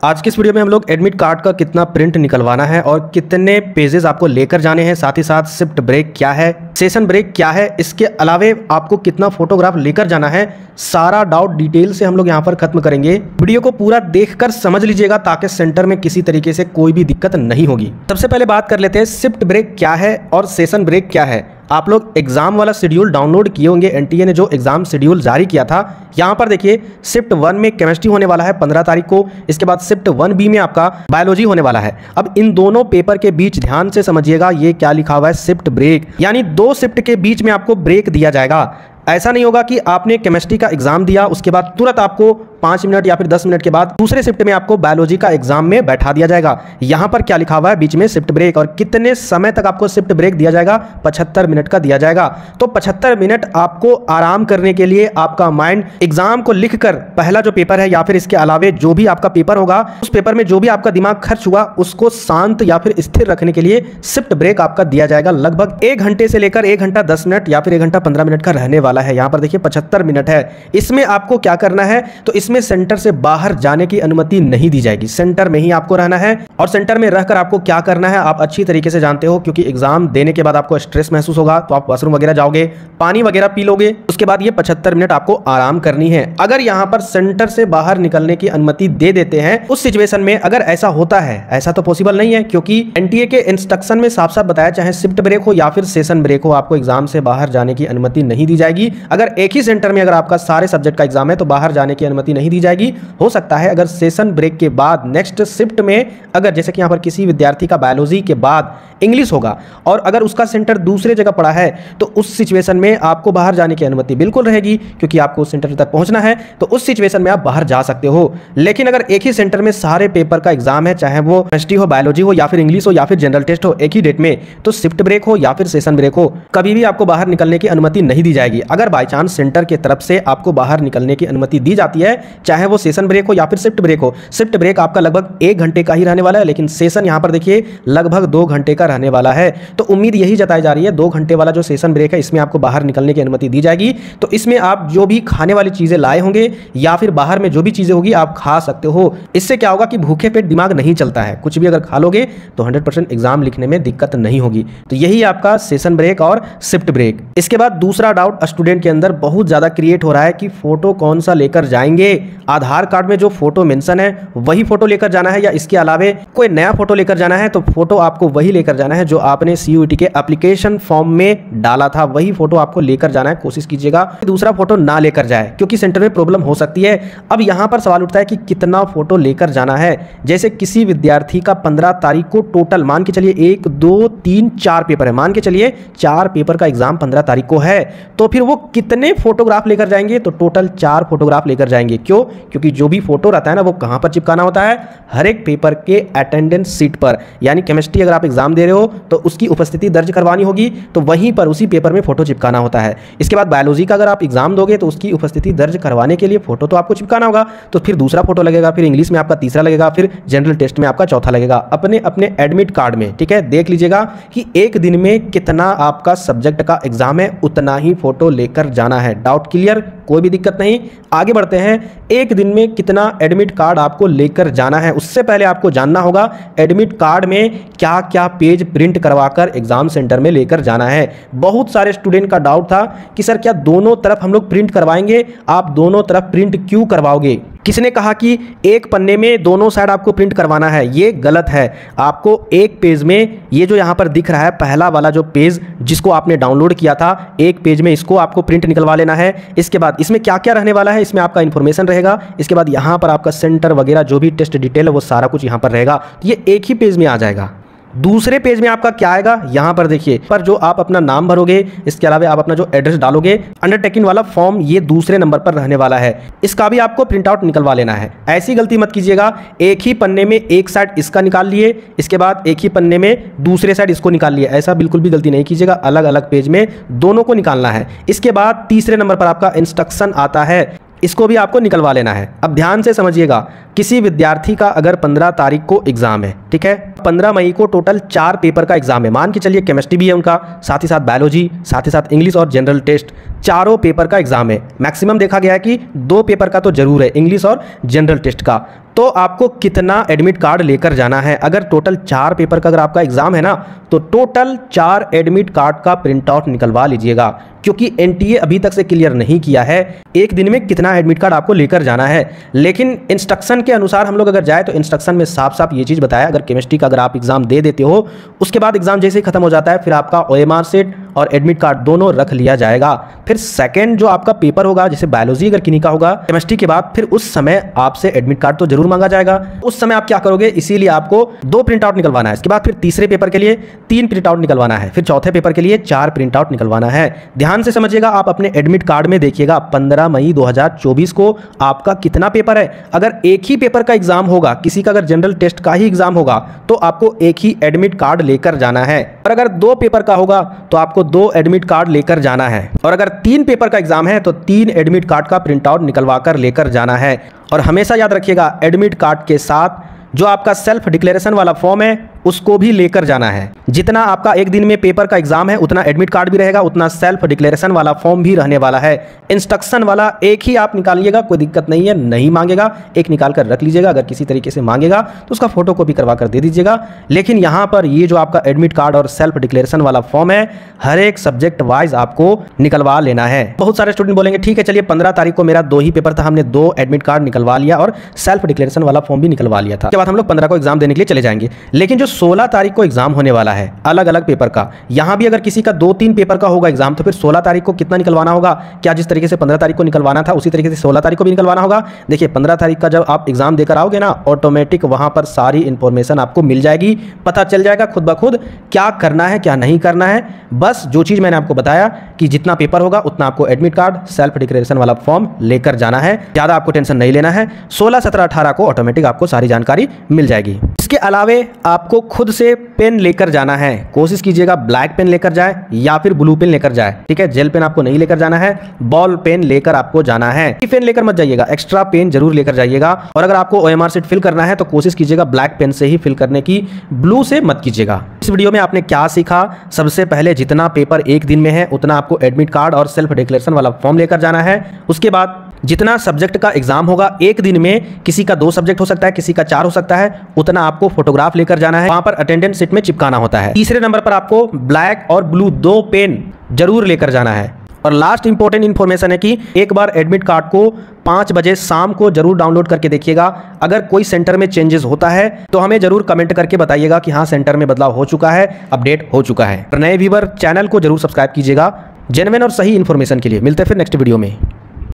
आज की इस वीडियो में हम लोग एडमिट कार्ड का कितना प्रिंट निकलवाना है और कितने पेजेस आपको लेकर जाने हैं, साथ ही साथ शिफ्ट ब्रेक क्या है, सेशन ब्रेक क्या है, इसके अलावे आपको कितना फोटोग्राफ लेकर जाना है, सारा डाउट डिटेल से हम लोग यहाँ पर खत्म करेंगे। वीडियो को पूरा देखकर समझ लीजिएगा ताकि सेंटर में किसी तरीके से कोई भी दिक्कत नहीं होगी। सबसे पहले बात कर लेते हैं शिफ्ट ब्रेक क्या है और सेशन ब्रेक क्या है। आप लोग एग्जाम वाला शेड्यूल डाउनलोड किए होंगे, एनटीए ने जो एग्जाम शेड्यूल जारी किया था। यहाँ पर देखिए शिफ्ट 1 में केमिस्ट्री होने वाला है 15 तारीख को, इसके बाद शिफ्ट 1B में आपका बायोलॉजी होने वाला है। अब इन दोनों पेपर के बीच ध्यान से समझिएगा ये क्या लिखा हुआ है, शिफ्ट ब्रेक, यानी 2 शिफ्ट के बीच में आपको ब्रेक दिया जाएगा। ऐसा नहीं होगा कि आपने केमिस्ट्री का एग्जाम दिया उसके बाद तुरंत आपको 5 मिनट या फिर 10 मिनट के बाद दूसरे शिफ्ट में आपको बायोलॉजी का एग्जाम में बैठा दिया जाएगा। यहां पर क्या लिखा हुआ है, बीच में शिफ्ट ब्रेक, और कितने समय तक आपको शिफ्ट ब्रेक दिया जाएगा, 75 मिनट का दिया जाएगा। तो 75 मिनट आपको आराम करने के लिए आपका माइंड एग्जाम को लिखकर पहला जो पेपर है या फिर इसके अलावे जो भी आपका पेपर होगा उस पेपर में जो भी आपका दिमाग खर्च हुआ उसको शांत या फिर स्थिर रखने के लिए शिफ्ट ब्रेक आपका दिया जाएगा। लगभग 1 घंटे से लेकर 1 घंटा 10 मिनट या फिर 1 घंटा 15 मिनट का रहने वाला है। यहां पर देखिए 75 मिनट है। इसमें आपको क्या करना है, तो इसमें सेंटर से बाहर जाने की अनुमति नहीं दी जाएगी, सेंटर में ही आपको रहना है। और सेंटर में रहकर आपको क्या करना है आप अच्छी तरीके से जानते हो, क्योंकि एग्जाम देने के बाद आपको स्ट्रेस महसूस होगा तो आप वॉशरूम वगैरह जाओगे, पानी वगैरह पी लोगे, उसके बाद ये 75 मिनट आपको आराम करनी है। अगर यहां पर सेंटर से बाहर निकलने की अनुमति दे देते हैं उस सिचुएशन में, अगर ऐसा होता है, ऐसा तो पॉसिबल नहीं है क्योंकि एनटीए के इंस्ट्रक्शन में साफ साफ बताया चाहे शिफ्ट ब्रेक हो या फिर सेशन ब्रेक हो, आपको एग्जाम से बाहर जाने की अनुमति नहीं दी जाएगी। अगर एक ही सेंटर में अगर आपका सारे सब्जेक्ट का एग्जाम है तो बाहर जाने की अनुमति नहीं दी जाएगी। हो सकता है अगर सेशन ब्रेक के बाद नेक्स्ट शिफ्ट में अगर जैसे कि यहां पर किसी विद्यार्थी का बायोलॉजी के बाद इंग्लिश होगा और अगर उसका सेंटर दूसरे जगह पड़ा है तो उस सिचुएशन में आपको बाहर जाने की अनुमति बिल्कुल रहेगी, क्योंकि आपको उस सेंटर तक पहुंचना है। तो उस सिचुएशन में आप बाहर जा सकते हो। लेकिन अगर एक ही सेंटर में सारे पेपर का एग्जाम है, चाहे वो केमिस्ट्री हो, बायोलॉजी हो या फिर इंग्लिश हो या फिर जनरल टेस्ट हो, एक ही डेट में, तो शिफ्ट ब्रेक हो या फिर सेशन ब्रेक हो, कभी भी आपको बाहर निकलने की अनुमति नहीं दी जाएगी। अगर बाई चांस सेंटर की तरफ से आपको बाहर निकलने की अनुमति दी जाती है, चाहे वो सेशन ब्रेक हो या फिर शिफ्ट ब्रेक हो, शिफ्ट ब्रेक आपका लगभग 1 घंटे का ही रहने वाला है, लेकिन सेशन यहां पर देखिए लगभग 2 घंटे का रहने वाला है। तो उम्मीद यही जताई जा रही है 2 घंटे वाला जो सेशन ब्रेक है इसमें आपको बाहर निकलने की अनुमति दी जाएगी। तो इसमें आप जो भी खाने वाली चीजें लाए होंगे या फिर बाहर में जो भी चीजें होगी आप खा सकते हो। इससे क्या होगा कि भूखे पेट दिमाग नहीं चलता है, कुछ भी अगर खा लोगे तो 100% एग्जाम लिखने में दिक्कत नहीं होगी। तो यही आपका सेशन ब्रेक और शिफ्ट ब्रेक। इसके बाद दूसरा डाउट स्टूडेंट के अंदर बहुत ज्यादा क्रिएट हो रहा है कि फोटो कौन सा लेकर जाएंगे, आधार कार्ड में जो फोटो मेंशन है वही फोटो लेकर जाना है या इसके अलावे कोई नया फोटो लेकर जाना है। तो फोटो आपको वही लेकर जाना है जो आपने सीयूईटी के एप्लीकेशन फॉर्म में डाला था, वही फोटो आपको लेकर जाना है। कोशिश कीजिएगा दूसरा फोटो ना लेकर जाए क्योंकि सेंटर में प्रॉब्लम हो सकती है। अब यहां पर सवाल उठता है कि कितना फोटो लेकर जाना है। जैसे किसी विद्यार्थी का 15 तारीख को टोटल मान के चलिए 1 2 3 4 पेपर है, मान के चलिए 4 पेपर का एग्जाम 15 तारीख को है, तो फिर वो कितने फोटोग्राफ लेकर जाएंगे, तो टोटल 4 फोटोग्राफ लेकर जाएंगे। क्यों? क्योंकि जो भी फोटो रहता है ना वो कहां पर चिपकाना होता है, हर एक पेपर के अटेंडेंस सीट पर। यानी केमिस्ट्री अगर आप एग्जाम दे रहे हो तो उसकी उपस्थिति दर्ज करवानी होगी, तो वहीं पर उसी पेपर में फोटो चिपकाना होता है। इसके बाद बायोलॉजी का अगर आप एग्जाम दोगे तो उसकी उपस्थिति दर्ज करवाने के लिए फोटो तो आपको चिपकाना होगा, तो फिर दूसरा फोटो लगेगा, फिर इंग्लिश में आपका तीसरा लगेगा, फिर जनरल टेस्ट में आपका चौथा लगेगा। अपने अपने एडमिट कार्ड में, ठीक है, देख लीजिएगा कि एक दिन में कितना आपका सब्जेक्ट का एग्जाम है, उतना ही फोटो लेकर जाना है। Doubt clear? कोई भी दिक्कत नहीं। आगे बढ़ते हैं। एक दिन में कितना एडमिट कार्ड आपको लेकर जाना है, उससे पहले आपको जानना होगा एडमिट कार्ड में क्या क्या पेज प्रिंट करवाकर एग्जाम सेंटर में लेकर जाना है। बहुत सारे स्टूडेंट का डाउट था कि सर क्या दोनों तरफ हम लोग प्रिंट करवाएंगे, आप दोनों तरफ प्रिंट क्यों करवाओगे। किसने कहा कि एक पन्ने में दोनों साइड आपको प्रिंट करवाना है, ये गलत है। आपको एक पेज में ये जो यहां पर दिख रहा है पहला वाला जो पेज जिसको आपने डाउनलोड किया था, एक पेज में इसको आपको प्रिंट निकलवा लेना है। इसके बाद इसमें क्या क्या रहने वाला है, इसमें आपका इंफॉर्मेशन रहेगा। इसके बाद यहां पर आपका सेंटर वगैरह जो भी टेस्ट डिटेल है वो सारा कुछ यहां पर रहेगा। ये एक ही पेज में आ जाएगा। दूसरे पेज में आपका क्या आएगा, यहां पर देखिए, पर जो आप अपना नाम भरोगे, इसके अलावा आप अपना जो एड्रेस डालोगे, अंडरटेकिंग वाला फॉर्म ये दूसरे नंबर पर रहने वाला है। इसका भी आपको प्रिंट आउट निकलवा लेना है। ऐसी गलती मत कीजिएगा, एक ही पन्ने में एक साइड इसका निकाल लिए, इसके बाद एक ही पन्ने में दूसरे साइड इसको निकाल लिए। ऐसा बिल्कुल भी गलती नहीं कीजिएगा, अलग अलग पेज में दोनों को निकालना है। इसके बाद तीसरे नंबर पर आपका इंस्ट्रक्शन आता है, इसको भी आपको निकलवा लेना है। अब ध्यान से समझिएगा, किसी विद्यार्थी का अगर 15 तारीख को एग्जाम है, ठीक है, 15 मई को टोटल 4 पेपर का एग्जाम है। मान के चलिए केमिस्ट्री भी है उनका, साथ ही साथ बायोलॉजी, साथ ही साथ इंग्लिश और जनरल टेस्ट, चारों पेपर का एग्जाम है। मैक्सिमम देखा गया है कि 2 पेपर का तो जरूर है, इंग्लिश और जनरल टेस्ट का। तो आपको कितना एडमिट कार्ड लेकर जाना है। अगर टोटल 4 पेपर का अगर आपका एग्जाम है ना, तो टोटल 4 एडमिट कार्ड का प्रिंट आउट निकलवा लीजिएगा, क्योंकि एनटीए अभी तक से क्लियर नहीं किया है एक दिन में कितना एडमिट कार्ड आपको लेकर जाना है। लेकिन इंस्ट्रक्शन के अनुसार हम लोग अगर जाए तो इंस्ट्रक्शन में साफ साफ ये चीज़ बताया, अगर केमिस्ट्री का अगर आप एग्जाम दे देते हो, उसके बाद एग्जाम जैसे ही खत्म हो जाता है, फिर आपका ओएमआर शीट और एडमिट कार्ड दोनों रख लिया जाएगा। फिर सेकंड जो आपका पेपर होगा, जैसे बायोलॉजी अगर किन्हीं का होगा केमिस्ट्री के बाद, फिर उस समय आपसे एडमिट कार्ड तो जरूर मांगा जाएगा। उस समय आप क्या करोगे, इसीलिए आपको 2 प्रिंट आउट निकलवाना है। इसके बाद फिर तीसरे पेपर के लिए 3 प्रिंट आउट निकलवाना है, फिर चौथे पेपर के लिए 4 प्रिंट आउट निकलवाना है। ध्यान से समझिएगा, आप अपने एडमिट कार्ड में देखिएगा 15 मई 2024 को आपका कितना पेपर है। अगर एक ही पेपर का एग्जाम होगा, किसी का अगर जनरल टेस्ट का ही एग्जाम होगा, तो आपको एक ही एडमिट कार्ड लेकर जाना है। और अगर 2 पेपर का होगा तो आपको 2 एडमिट कार्ड लेकर जाना है। और अगर 3 पेपर का एग्जाम है तो 3 एडमिट कार्ड का प्रिंट आउट निकलवा कर लेकर जाना है। और हमेशा याद रखिएगा, एडमिट कार्ड के साथ जो आपका सेल्फ डिक्लेरेशन वाला फॉर्म है उसको भी लेकर जाना है। जितना आपका एक दिन में पेपर का एग्जाम है, उतना एडमिट कार्ड भी रहेगा, उतना सेल्फ डिक्लेरेशन वाला फॉर्म भी रहने वाला है। इंस्ट्रक्शन वाला एक ही आप निकालिएगा, कोई दिक्कत नहीं है, नहीं मांगेगा एक निकाल कर रख लीजिएगा। अगर किसी तरीके से मांगेगा तो उसका फोटो कॉपी करवा कर दे दीजिएगा। लेकिन यहाँ पर ये जो आपका एडमिट कार्ड और सेल्फ डिक्लेरेशन वाला फॉर्म है, हर एक सब्जेक्ट वाइज आपको निकलवा लेना है। बहुत सारे स्टूडेंट बोलेंगे ठीक है चलिए 15 तारीख को मेरा 2 ही पेपर था, हमने 2 एडमिट कार्ड निकलवा लिया और सेल्फ डिक्लेरेशन वाला फॉर्म भी निकलवा लिया था, उसके बाद हम लोग 15 को एग्जाम देने के लिए चले जाएंगे। लेकिन जो 16 तारीख को एग्जाम होने वाला है अलग अलग पेपर का, यहां भी अगर किसी का 2-3 पेपर का होगा एग्जाम, तो फिर 16 तारीख को कितना निकलवाना होगा। क्या जिस तरीके से 15 तारीख को निकलवाना था उसी तरीके से 16 तारीख को भी निकलवाना होगा। देखिए 15 तारीख का जब आप एग्जाम देकर आओगे ना, ऑटोमेटिक वहां पर सारी इंफॉर्मेशन आपको मिल जाएगी, पता चल जाएगा खुद ब खुद क्या करना है क्या नहीं करना है। बस जो चीज मैंने आपको बताया कि जितना पेपर होगा उतना आपको एडमिट कार्ड सेल्फ डिक्लेरेशन वाला फॉर्म लेकर जाना है। ज्यादा आपको टेंशन नहीं लेना है। 16, 17, 18 को ऑटोमेटिक आपको सारी जानकारी मिल जाएगी। इसके अलावे आपको खुद से पेन लेकर जाना है। कोशिश कीजिएगा ब्लैक पेन लेकर जाए या फिर ब्लू पेन लेकर जाए, ठीक है। जेल पेन आपको नहीं लेकर जाना है, बॉल पेन लेकर आपको जाना है। पेन लेकर मत जाइएगा, एक्स्ट्रा पेन जरूर लेकर जाइएगा। और अगर आपको ओएमआर शीट फिल करना है तो कोशिश कीजिएगा ब्लैक पेन से ही फिल करने की, ब्लू से मत कीजिएगा। इस वीडियो में आपने क्या सीखा, सबसे पहले जितना पेपर एक दिन में है उतना आपको एडमिट कार्ड और सेल्फ डिक्लेरेशन वाला फॉर्म लेकर जाना है। उसके बाद जितना सब्जेक्ट का एग्जाम होगा एक दिन में, किसी का 2 सब्जेक्ट हो सकता है, किसी का 4 हो सकता है, उतना आपको फोटोग्राफ लेकर जाना है, वहां पर अटेंडेंस शीट में चिपकाना होता है। तीसरे नंबर पर आपको ब्लैक और ब्लू 2 पेन जरूर लेकर जाना है। और लास्ट इंपॉर्टेंट इंफॉर्मेशन है कि एक बार एडमिट कार्ड को 5 बजे शाम को जरूर डाउनलोड करके देखिएगा। अगर कोई सेंटर में चेंजेस होता है तो हमें जरूर कमेंट करके बताइएगा कि हाँ सेंटर में बदलाव हो चुका है, अपडेट हो चुका है। नए व्यूअर चैनल को जरूर सब्सक्राइब कीजिएगा जेन्युइन और सही इंफॉर्मेशन के लिए। मिलते हैं फिर नेक्स्ट वीडियो में।